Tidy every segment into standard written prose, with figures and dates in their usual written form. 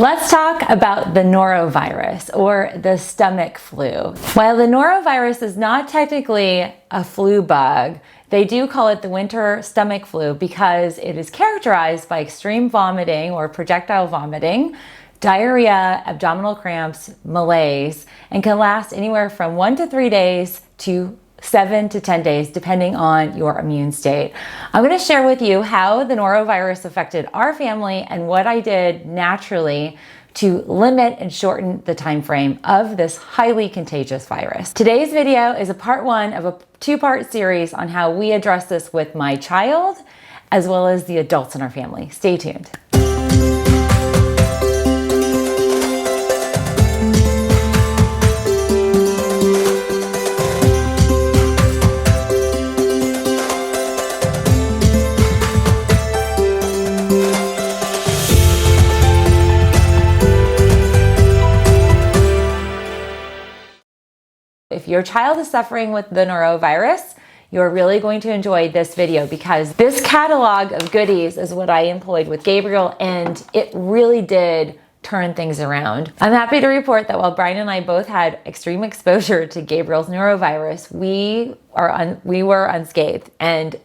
Let's talk about the norovirus, or the stomach flu. While the norovirus is not technically a flu bug, they do call it the winter stomach flu because it is characterized by extreme vomiting or projectile vomiting, diarrhea, abdominal cramps, malaise, and can last anywhere from 1 to 3 days to 7 to 10 days, depending on your immune state. I'm going to share with you how the norovirus affected our family and what I did naturally to limit and shorten the time frame of this highly contagious virus. Today's video is a part 1 of a 2-part series on how we address this with my child, as well as the adults in our family. Stay tuned. If your child is suffering with the norovirus, you're really going to enjoy this video because this catalog of goodies is what I employed with Gabriel, and it really did turn things around. I'm happy to report that while Brian and I both had extreme exposure to Gabriel's norovirus, we were unscathed, and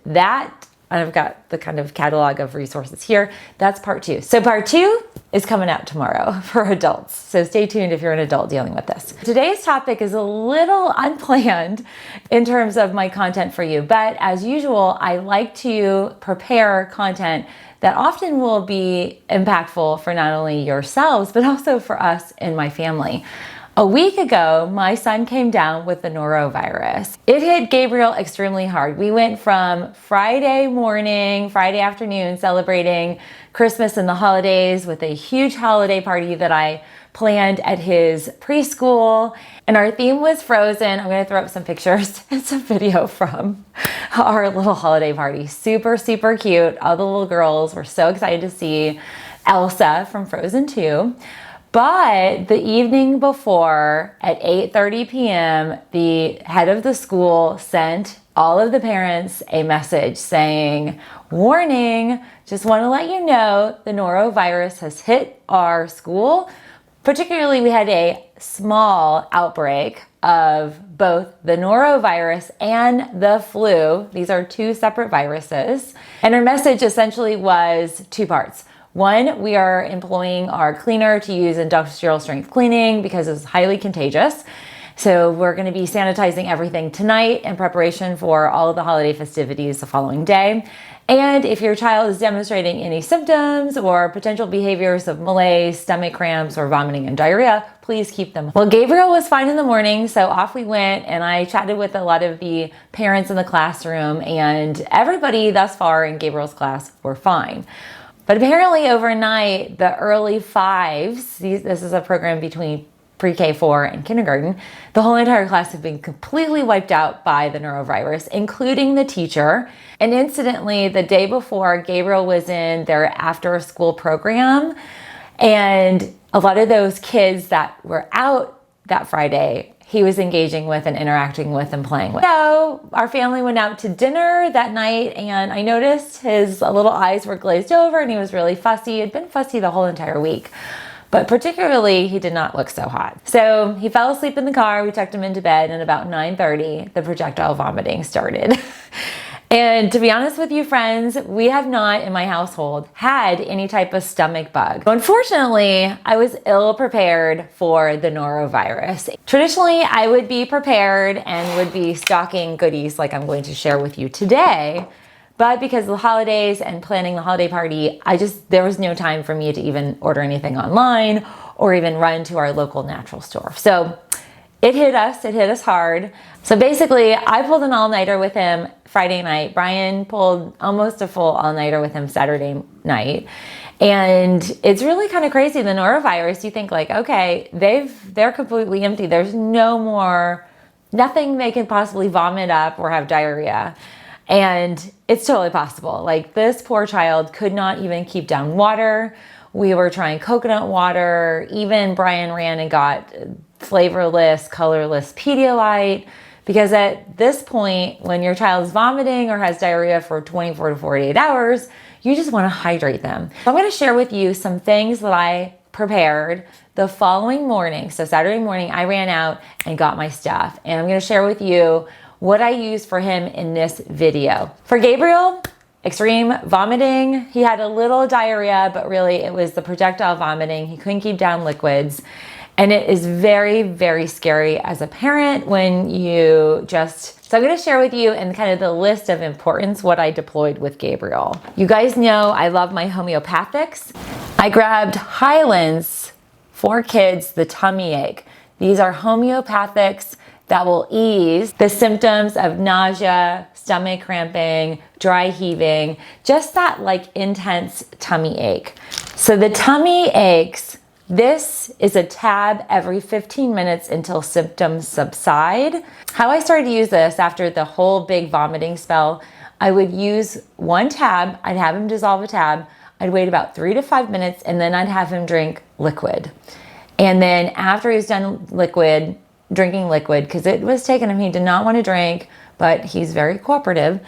I've got the kind of catalog of resources here. That's part 2. So part 2 is coming out tomorrow for adults. So stay tuned if you're an adult dealing with this. Today's topic is a little unplanned in terms of my content for you, but as usual, I like to prepare content that often will be impactful for not only yourselves, but also for us and my family. A week ago, my son came down with the norovirus. It hit Gabriel extremely hard. We went from Friday afternoon, celebrating Christmas and the holidays with a huge holiday party that I planned at his preschool. And our theme was Frozen. I'm gonna throw up some pictures and some video from our little holiday party. Super, super cute. All the little girls were so excited to see Elsa from Frozen 2. But the evening before, at 8:30 p.m., the head of the school sent all of the parents a message saying, warning, just want to let you know the norovirus has hit our school. Particularly, we had a small outbreak of both the norovirus and the flu. These are 2 separate viruses. And our message essentially was 2 parts. 1, we are employing our cleaner to use industrial strength cleaning because it's highly contagious. So we're going to be sanitizing everything tonight in preparation for all of the holiday festivities the following day. And if your child is demonstrating any symptoms or potential behaviors of malaise, stomach cramps, or vomiting and diarrhea, please keep them. Well, Gabriel was fine in the morning, so off we went, and I chatted with a lot of the parents in the classroom, and everybody thus far in Gabriel's class were fine. But apparently overnight, the early 5s, this is a program between pre-K 4 and kindergarten, the whole entire class had been completely wiped out by the norovirus, including the teacher. And incidentally, the day before, Gabriel was in their after-school program, and a lot of those kids that were out that Friday, he was engaging with and interacting with and playing with. So our family went out to dinner that night, and I noticed his little eyes were glazed over and he was really fussy. He had been fussy the whole entire week, but particularly he did not look so hot. So he fell asleep in the car. We tucked him into bed, and about 9:30, the projectile vomiting started. And to be honest with you, friends, we have not in my household had any type of stomach bug. Unfortunately, I was ill prepared for the norovirus. Traditionally, I would be prepared and would be stocking goodies like I'm going to share with you today. But because of the holidays and planning the holiday party, there was no time for me to even order anything online or even run to our local natural store. So it hit us hard. So basically, I pulled an all-nighter with him Friday night. Brian pulled almost a full all-nighter with him Saturday night. And it's really kind of crazy. The norovirus, you think like, okay, they're completely empty. There's nothing they can possibly vomit up or have diarrhea. And it's totally possible. Like, this poor child could not even keep down water. We were trying coconut water. Even Brian ran and got flavorless, colorless Pedialyte, because at this point, when your child is vomiting or has diarrhea for 24 to 48 hours, you just want to hydrate them. So I'm going to share with you some things that I prepared. The following morning, so Saturday morning, I ran out and got my stuff. And I'm gonna share with you what I used for him in this video. For Gabriel, extreme vomiting. He had a little diarrhea, but really it was the projectile vomiting. He couldn't keep down liquids. And it is very, very scary as a parent when you so I'm gonna share with you and kind of the list of importance what I deployed with Gabriel. You guys know I love my homeopathics. I grabbed Highlands for kids, the tummy ache. These are homeopathics that will ease the symptoms of nausea, stomach cramping, dry heaving, just that like intense tummy ache. So the tummy aches, this is a tab every 15 minutes until symptoms subside. How I started to use this after the whole big vomiting spell, I would use one tab, I'd have him dissolve a tab, I'd wait about 3 to 5 minutes, and then I'd have him drink liquid. And then after he was done drinking liquid, because it was taking him, he did not want to drink, but he's very cooperative,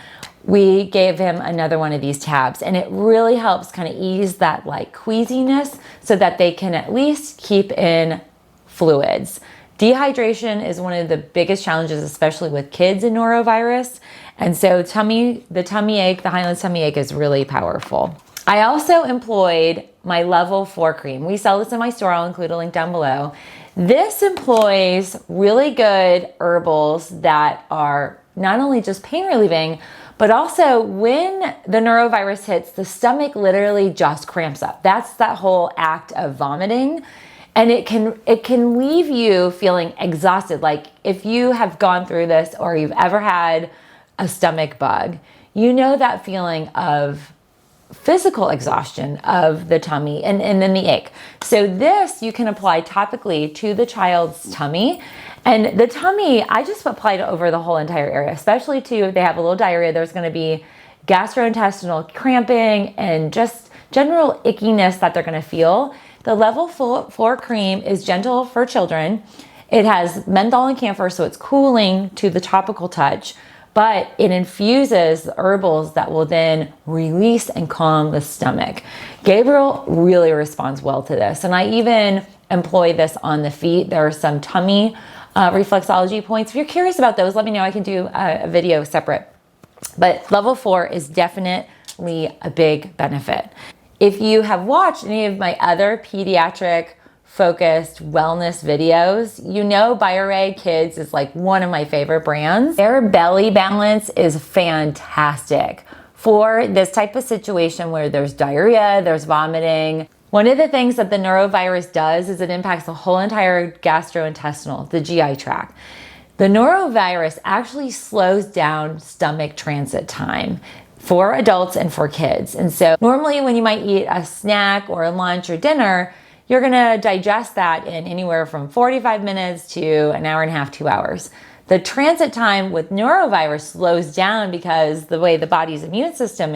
we gave him another one of these tabs, and it really helps kind of ease that like queasiness so that they can at least keep in fluids. Dehydration is one of the biggest challenges, especially with kids in norovirus. And so the Highlands tummy ache is really powerful. I also employed my level 4 cream. We sell this in my store. I'll include a link down below. This employs really good herbals that are not only just pain relieving, but also when the norovirus hits, the stomach literally just cramps up. That's that whole act of vomiting. And it can leave you feeling exhausted. Like if you have gone through this or you've ever had a stomach bug, you know that feeling of physical exhaustion of the tummy and then the ache. So this you can apply topically to the child's tummy. And the tummy, I just applied it over the whole entire area, especially too if they have a little diarrhea. There's going to be gastrointestinal cramping and just general ickiness that they're going to feel. The level 4 cream is gentle for children. It has menthol and camphor, so it's cooling to the topical touch, but it infuses the herbals that will then release and calm the stomach. Gabriel really responds well to this, and I even employ this on the feet. There are some tummy reflexology points. If you're curious about those, let me know. I can do a video separate. But level 4 is definitely a big benefit. If you have watched any of my other pediatric focused wellness videos, you know Biore Kids is like one of my favorite brands. Cerebelli Balance is fantastic for this type of situation where there's diarrhea, there's vomiting. One of the things that the norovirus does is it impacts the whole entire gastrointestinal, the GI tract. The norovirus actually slows down stomach transit time for adults and for kids. And so normally when you might eat a snack or a lunch or dinner, you're gonna digest that in anywhere from 45 minutes to an hour and a half, 2 hours. The transit time with norovirus slows down because the way the body's immune system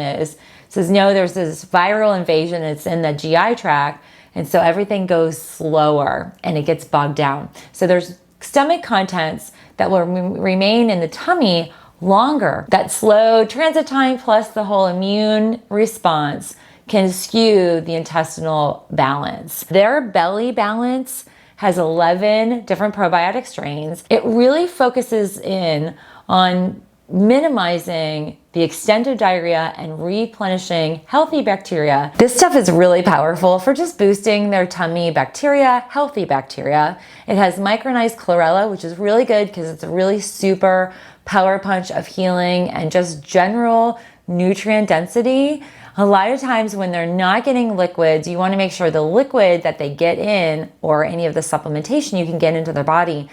says, no, there's this viral invasion, it's in the GI tract, and so everything goes slower and it gets bogged down. So there's stomach contents that will remain in the tummy longer. That slow transit time plus the whole immune response can skew the intestinal balance. Their belly balance has 11 different probiotic strains. It really focuses in on minimizing the extent of diarrhea and replenishing healthy bacteria. This stuff is really powerful for just boosting their tummy bacteria, healthy bacteria. It has micronized chlorella, which is really good because it's a really super power punch of healing and just general nutrient density. A lot of times when they're not getting liquids, you want to make sure the liquid that they get in or any of the supplementation you can get into their body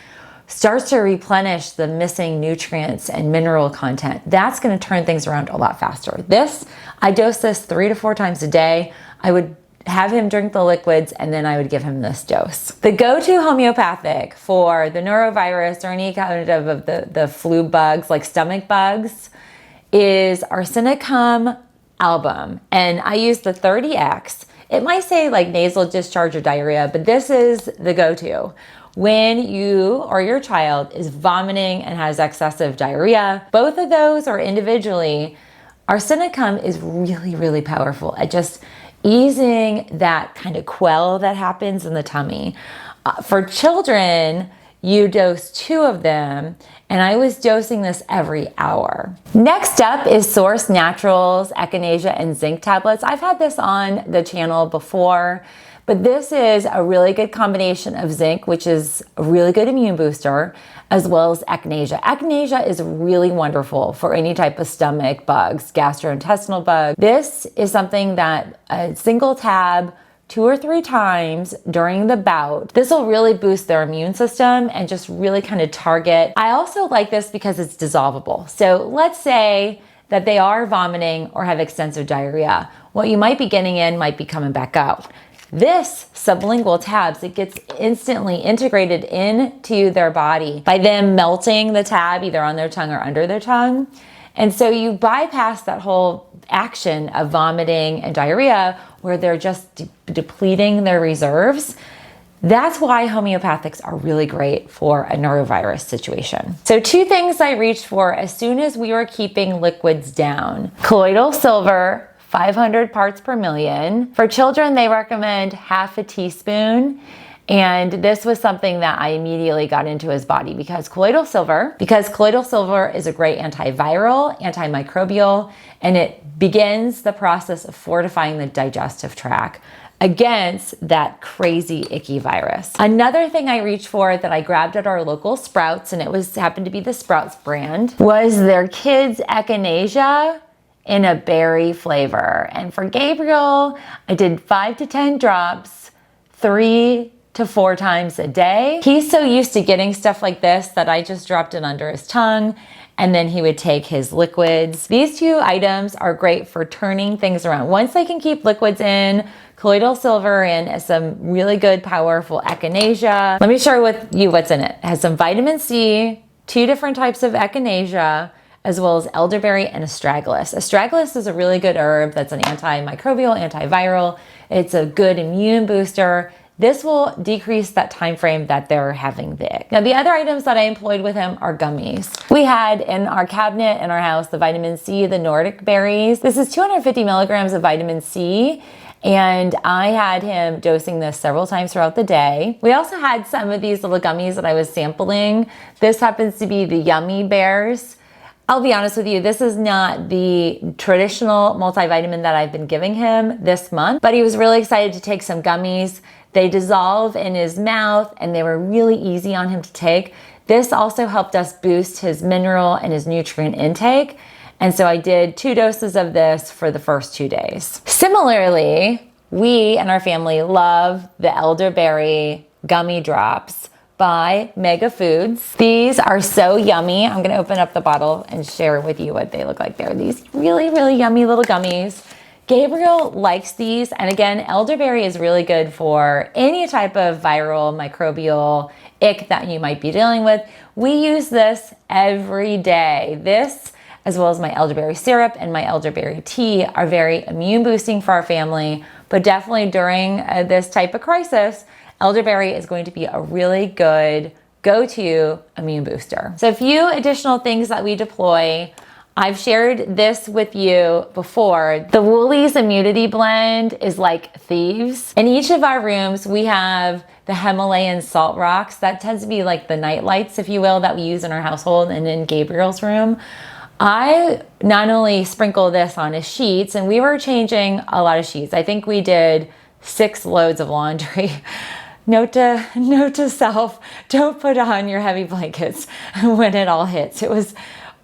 starts to replenish the missing nutrients and mineral content. That's going to turn things around a lot faster. I dose this 3 to 4 times a day. I would have him drink the liquids and then I would give him this dose. The go-to homeopathic for the norovirus or any kind of the flu bugs like stomach bugs is Arsenicum Album. And I use the 30X. It might say like nasal discharge or diarrhea, but this is the go-to. When you or your child is vomiting and has excessive diarrhea, both of those or individually, Arsenicum is really, really powerful at just easing that kind of quell that happens in the tummy. For children, you dose 2 of them, and I was dosing this every hour. Next up is Source Naturals, echinacea, and zinc tablets. I've had this on the channel before, but this is a really good combination of zinc, which is a really good immune booster, as well as echinacea. Echinacea is really wonderful for any type of stomach bugs, gastrointestinal bugs. This is something that a single tab 2 or 3 times during the bout. This will really boost their immune system and just really kind of target. I also like this because it's dissolvable. So let's say that they are vomiting or have extensive diarrhea. What you might be getting in might be coming back out. This sublingual tabs, it gets instantly integrated into their body by them melting the tab either on their tongue or under their tongue. And so you bypass that whole action of vomiting and diarrhea where they're just depleting their reserves. That's why homeopathics are really great for a norovirus situation. So 2 things I reached for as soon as we were keeping liquids down. Colloidal silver, 500 parts per million. For children, they recommend half a teaspoon. And this was something that I immediately got into his body because colloidal silver is a great antiviral, antimicrobial, and it begins the process of fortifying the digestive tract against that crazy icky virus. Another thing I reached for that I grabbed at our local Sprouts, and it happened to be the Sprouts brand, was their kids' echinacea in a berry flavor. And for Gabriel, I did 5 to 10 drops, 3 to 4 times a day. He's so used to getting stuff like this that I just dropped it under his tongue, and then he would take his liquids. These 2 items are great for turning things around. Once they can keep liquids in, colloidal silver and some really good powerful echinacea. Let me share with you what's in it. It has some vitamin C, 2 different types of echinacea, as well as elderberry and astragalus. Astragalus is a really good herb that's an antimicrobial, antiviral. It's a good immune booster. This will decrease that time frame that they're having the ick. Now, the other items that I employed with him are gummies. We had in our cabinet in our house the vitamin C, the Nordic berries. This is 250 milligrams of vitamin C, and I had him dosing this several times throughout the day. We also had some of these little gummies that I was sampling. This happens to be the Yummy Bears. I'll be honest with you, this is not the traditional multivitamin that I've been giving him this month, but he was really excited to take some gummies. They dissolve in his mouth and they were really easy on him to take. This also helped us boost his mineral and his nutrient intake. And so I did 2 doses of this for the first 2 days. Similarly, we and our family love the elderberry gummy drops by Mega Foods. These are so yummy. I'm gonna open up the bottle and share with you what they look like. They're these really, really yummy little gummies. Gabriel likes these, and again, elderberry is really good for any type of viral, microbial ick that you might be dealing with. We use this every day. This, as well as my elderberry syrup and my elderberry tea, are very immune boosting for our family, but definitely during this type of crisis, elderberry is going to be a really good go-to immune booster. So a few additional things that we deploy. I've shared this with you before. The Woolies immunity blend is like thieves. In each of our rooms, we have the Himalayan salt rocks. That tends to be like the night lights, if you will, that we use in our household and in Gabriel's room. I not only sprinkle this on his sheets, and we were changing a lot of sheets. I think we did 6 loads of laundry. Note to self, don't put on your heavy blankets when it all hits. It was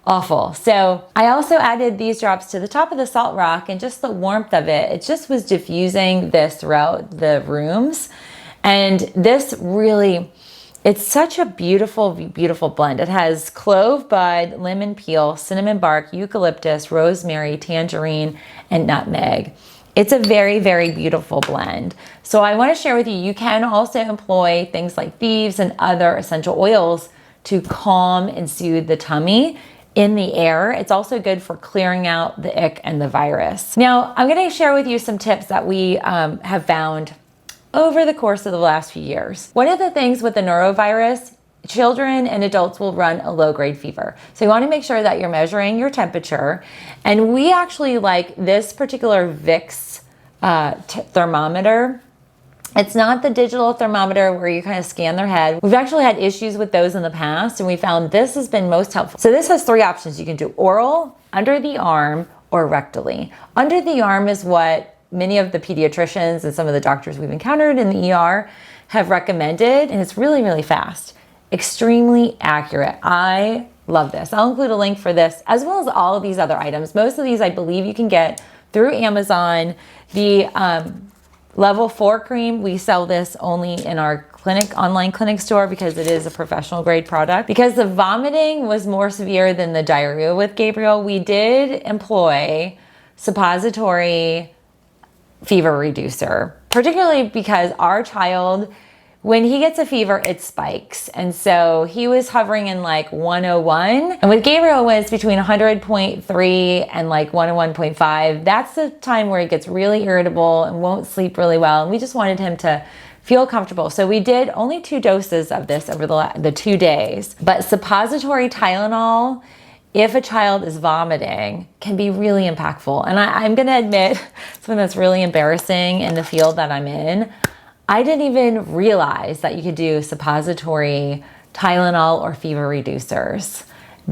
awful. So I also added these drops to the top of the salt rock, and just the warmth of it just was diffusing this throughout the rooms. And this really, it's such a beautiful, beautiful blend. It has clove bud, lemon peel, cinnamon bark, eucalyptus, rosemary, tangerine, and nutmeg. It's a very, very beautiful blend. So I want to share with you, you can also employ things like thieves and other essential oils to calm and soothe the tummy in the air. It's also good for clearing out the ick and the virus. Now, I'm going to share with you some tips that we have found over the course of the last few years. One of the things with the norovirus, children and adults will run a low-grade fever. So you want to make sure that you're measuring your temperature. And we actually like this particular Vicks thermometer. It's not the digital thermometer where you kind of scan their head. We've actually had issues with those in the past, and we found this has been most helpful. So this has 3 options. You can do oral, under the arm, or rectally. Under the arm is what many of the pediatricians and some of the doctors we've encountered in the ER have recommended, and it's really, really fast. Extremely accurate. I love this. I'll include a link for this as well as all of these other items. Most of these I believe you can get through Amazon. The level 4 cream, we sell this only in our online clinic store because it is a professional grade product. Because the vomiting was more severe than the diarrhea with Gabriel, we did employ suppository fever reducer, particularly because our child, when he gets a fever, it spikes. And so he was hovering in like 101. And with Gabriel, when it's between 100.3 and like 101.5, that's the time where he gets really irritable and won't sleep really well. And we just wanted him to feel comfortable. So we did only 2 doses of this over the 2 days. But suppository Tylenol, if a child is vomiting, can be really impactful. And I'm going to admit something that's really embarrassing in the field that I'm in. I didn't even realize that you could do suppository Tylenol or fever reducers.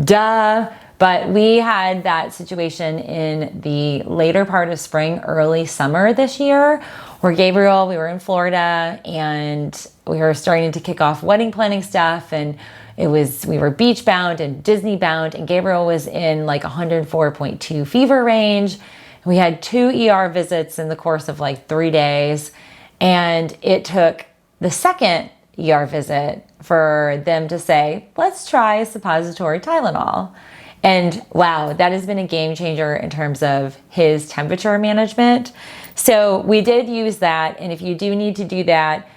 Duh. But we had that situation in the later part of spring, early summer this year, where Gabriel, we were in Florida and we were starting to kick off wedding planning stuff, and we were beach bound and Disney bound, and Gabriel was in like 104.2 fever range. We had 2 ER visits in the course of like 3 days. And it took the second ER visit for them to say, let's try suppository Tylenol. And wow, that has been a game changer in terms of his temperature management. So we did use that. And if you do need to do that,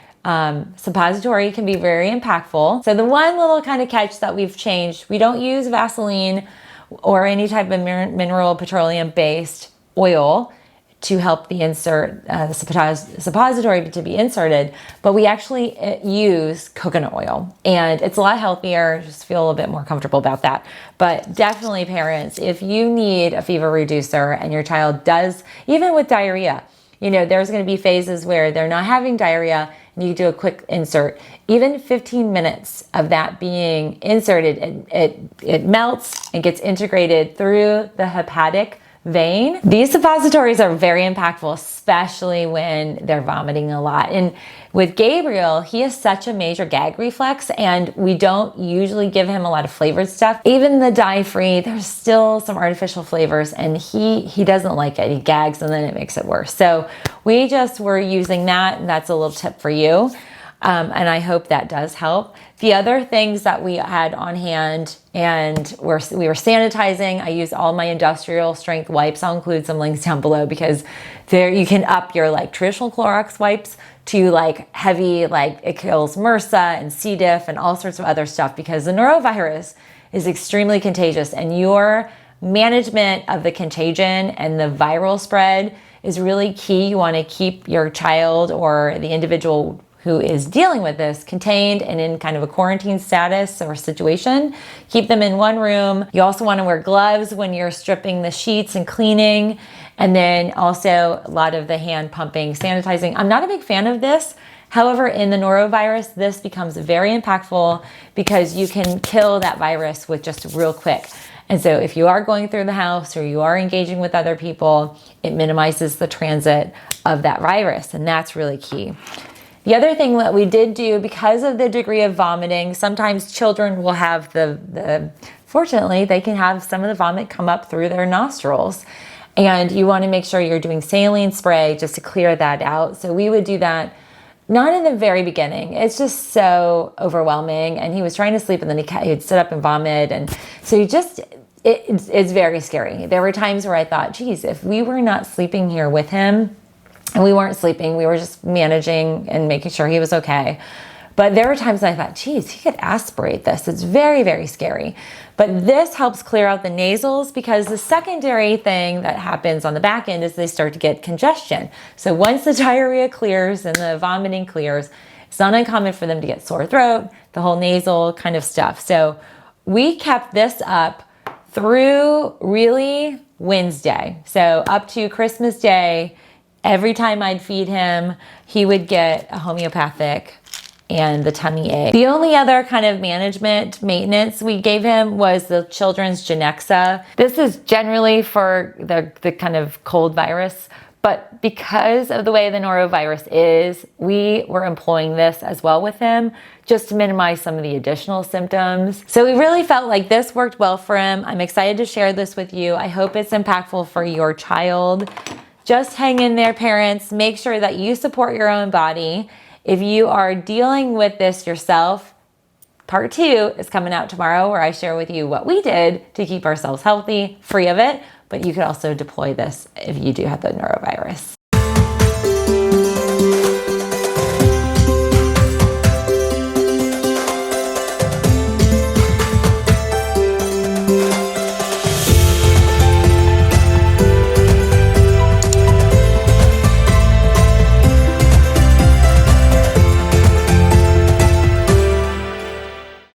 suppository can be very impactful. So the one little kind of catch that we've changed, we don't use Vaseline or any type of mineral petroleum based oil to help the suppository to be inserted, but we actually use coconut oil, and it's a lot healthier. Just feel a little bit more comfortable about that. But definitely, parents, if you need a fever reducer and your child does, even with diarrhea, there's going to be phases where they're not having diarrhea and you do a quick insert. Even 15 minutes of that being inserted, it melts and gets integrated through the hepatic vein. These suppositories are very impactful, especially when they're vomiting a lot. And with Gabriel, he has such a major gag reflex, and we don't usually give him a lot of flavored stuff. Even the dye-free, there's still some artificial flavors, and he doesn't like it. He gags, and then it makes it worse. So we just were using that, and that's a little tip for you. And I hope that does help. The other things that we had on hand, and we were sanitizing. I use all my industrial strength wipes. I'll include some links down below, because there you can up your like traditional Clorox wipes to like heavy, like it kills MRSA and C. diff and all sorts of other stuff, because the norovirus is extremely contagious, and your management of the contagion and the viral spread is really key. You want to keep your child or the individual who is dealing with this contained and in kind of a quarantine status or situation. Keep them in one room. You also want to wear gloves when you're stripping the sheets and cleaning. And then also a lot of the hand pumping, sanitizing. I'm not a big fan of this. However, in the norovirus, this becomes very impactful because you can kill that virus with just real quick. And so if you are going through the house or you are engaging with other people, it minimizes the transit of that virus. And that's really key. The other thing that we did do, because of the degree of vomiting, sometimes children will have fortunately, they can have some of the vomit come up through their nostrils. And you want to make sure you're doing saline spray just to clear that out. So we would do that, not in the very beginning. It's just so overwhelming. And he was trying to sleep, and then he'd sit up and vomit. And so it's very scary. There were times where I thought, geez, if we were not sleeping here with him, and we weren't sleeping, we were just managing and making sure he was okay. But there were times I thought, geez, he could aspirate this. It's very, very scary. But this helps clear out the nasals, because the secondary thing that happens on the back end is they start to get congestion. So once the diarrhea clears and the vomiting clears, it's not uncommon for them to get sore throat, the whole nasal kind of stuff. So we kept this up through really Wednesday. So up to Christmas Day, Every time I'd feed him, he would get a homeopathic and the tummy ache. The only other kind of maintenance we gave him was the children's Genexa. This is generally for the kind of cold virus, but because of the way the norovirus is, we were employing this as well with him just to minimize some of the additional symptoms. So we really felt like this worked well for him. I'm excited to share this with you. I hope it's impactful for your child. Just hang in there, parents. Make sure that you support your own body. If you are dealing with this yourself, part 2 is coming out tomorrow, where I share with you what we did to keep ourselves healthy, free of it, but you could also deploy this if you do have the norovirus.